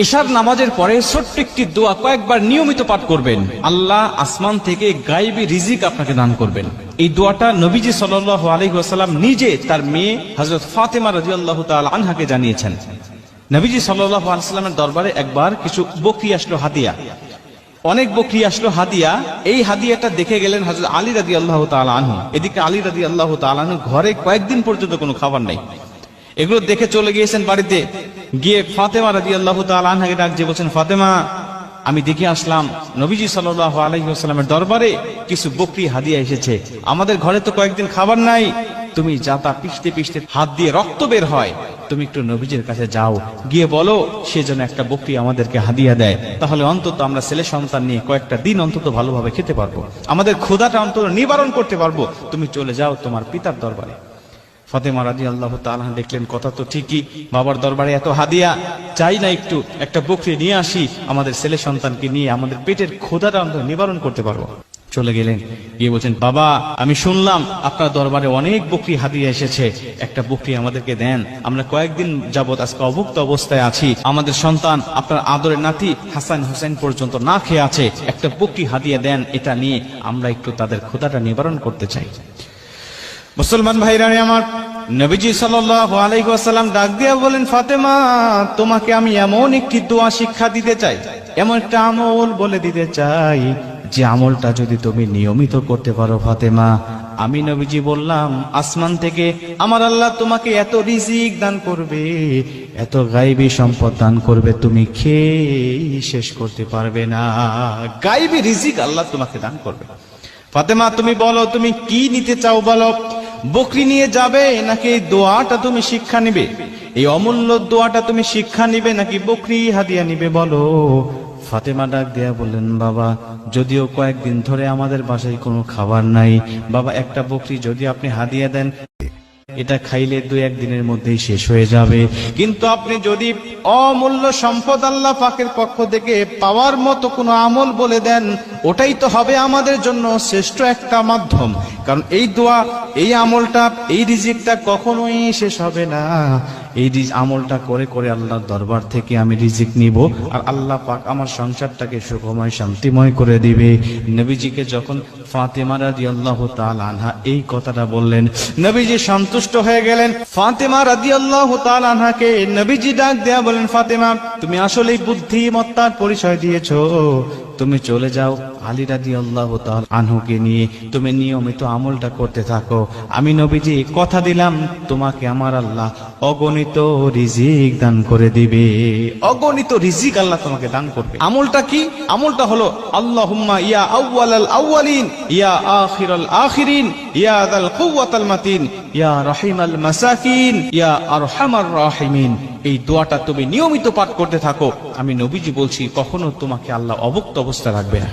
এশার নামাজের পরে ছোট্ট একটি দোয়া কয়েকবার নিয়মিত পাঠ করবেন, আল্লাহ আসমান থেকে গায়বী রিজিক আপনাকে দান করবেন। এই দোয়াটা নবীজি সাল্লাল্লাহু আলাইহি ওয়াসাল্লাম নিজে তার মেয়ে হযরত ফাতেমা রাদিয়াল্লাহু তাআলা আনহাকে জানিয়েছেন। নবীজি সাল্লাল্লাহু আলাইহি ওয়াসাল্লামের দরবারে একবার কিছু বকরি আসলো হাদিয়া, অনেক বকরি আসলো হাদিয়া। এই হাদিয়াটা দেখে গেলেন হযরত আলী রাদিয়াল্লাহু তাআলা আনহু। এদিকে আলী রাদিয়াল্লাহু তাআলা আনহু ঘরে কয়েকদিন পর্যন্ত কোনো খাবার নেই। এগুলো দেখে চলে গিয়েছেন বাড়িতে, গিয়ে ফাতেমা রাদিয়াল্লাহু তাআলা আনহাকে ডাক দিয়ে বলছেন, ফাতেমা, আমি দেখে আসলাম নবীজি সাল্লাল্লাহু আলাইহি ওয়াসাল্লামের দরবারে কিছু বকরি হাদিয়া এসেছে, আমাদের ঘরে তো কয়েকদিন খাবার নাই, তুমি যাতা পিষতে পিষতে হাত দিয়ে রক্ত বের হয়, তুমি একটু নবীজির কাছে যাও, গিয়ে বলো সে যেন একটা বকরি আমাদেরকে হাদিয়া দেয়, তাহলে অন্তত আমরা ছেলে সন্তান নিয়ে কয়েকটা দিন অন্তত ভালোভাবে খেতে পারবো, আমাদের ক্ষুধাটা অন্তত নিবারণ করতে পারবো, তুমি চলে যাও তোমার পিতার দরবারে। ফাতেমা রাদিয়াল্লাহু তাআলা দেখলেন কথা তো ঠিকই, বাবার দরবারে এত হাদিয়া, চাই না একটু একটা বকরি নিয়ে আসি, আমাদের ছেলে সন্তানকে নিয়ে আমাদের পেটের ক্ষুধাটা অন্তত নিবারণ করতে পারবো। চলে গেলেন, গিয়ে বলছেন, বাবা, আমি শুনলাম আপনার দরবারে অনেক বকরি হাদিয়া এসেছে, একটা বকরি আমাদেরকে দেন, আমরা কয়েকদিন যাবত আজকে অভুক্ত অবস্থায় আছি, আমাদের সন্তান আপনার আদরের নাতি হাসান হোসেন পর্যন্ত না খেয়ে আছে, একটা বকরি হাদিয়া দেন, এটা নিয়ে আমরা একটু তাদের ক্ষুধাটা নিবারণ করতে চাই। মুসলমান ভাইরা আমার, নবীজি সাল্লাল্লাহু আলাইহি ওয়াসাল্লাম ডাক দিয়া বলেন, ফাতেমা, তোমাকে আমি এমন একটি দোয়া শিক্ষা দিতে চাই, এমন একটা আমল বলে দিতে চাই, যে আমলটা যদি তুমি নিয়মিত করতে পারো ফাতেমা, আমি নবীজি বললাম আসমান থেকে আমার আল্লাহ তোমাকে এত রিজিক দান করবে, এত গায়বী সম্পদ দান করবে, তুমি খেয়ে শেষ করতে পারবে না। গায়বী রিজিক আল্লাহ তোমাকে দান করবে। ফাতেমা, তুমি বলো তুমি কি নিতে চাও, বলো, বকরি নিয়ে যাবে নাকি এই দোয়াটা তুমি শিক্ষা নিবে, এই অমূল্য দোয়াটা তুমি শিক্ষা নিবে নাকি বকরি হাদিয়া নিবে, বলো। ফাতেমা ডাক দিয়া বললেন, বাবা, যদিও কয়েকদিন ধরে আমাদের বাসায় কোনো খাবার নাই, বাবা, একটা বকরি যদি আপনি হাদিয়া দেন, এটা খাইলে 2-1 দিনের মধ্যেই শেষ হয়ে যাবে, কিন্তু আপনি যদি অমূল্য সম্পদ আল্লাহ পাকের পক্ষ থেকে পাওয়ার মতো কোনো আমল বলে দেন, ওটাই তো হবে আমাদের জন্য শ্রেষ্ঠ একটা মাধ্যম, কারণ এই দোয়া, এই আমলটা, এই রিজিকটা কখনোই শেষ হবে না। এই আমলটা করে করে আল্লাহর দরবার থেকে আমি রিজিক নিব, আর আল্লাহ পাক আমার সংসারটাকে সুখময় শান্তিময় করে দিবে। নবীজিকে যখন ফাতেমা রাদিয়াল্লাহু তাআলা আনহা এই কথাটা বললেন, নবীজি সন্তুষ্ট হয়ে গেলেন। ফাতেমা রাদিয়াল্লাহু তাআলা আনহাকে নবীজি ডাক দেয়া বলেন, ফাতেমা, তুমি আসলেই বুদ্ধিমত্তার পরিচয় দিয়েছো, তুমি চলে যাও আলী রাদিয়াল্লাহু তাআলা আনহুকে নিয়ে তুমি নিয়মিত আমলটা করতে থাকো, আমি নবীজি কথা দিলাম তোমাকে আমার আল্লাহ অগণিত রিজিক দান করে দিবে, অগণিত রিজিক আল্লাহ তোমাকে দান করবে। আমলটা কি? আমলটা হলো আল্লাহুম্মা ইয়া আউয়ালাল আউয়ালিন, ইয়া আখিরাল আখিরিন, ইয়া যাল কুওয়াতাল মাতিন, ইয়া রাহিমাল মাসাকিন, ইয়া আরহামার রাহিমিন। এই দোয়াটা তুমি নিয়মিত পাঠ করতে থাকো, আমি নবীজি বলছি কখনো তোমাকে আল্লাহ অভুক্ত অবস্থা রাখবে না।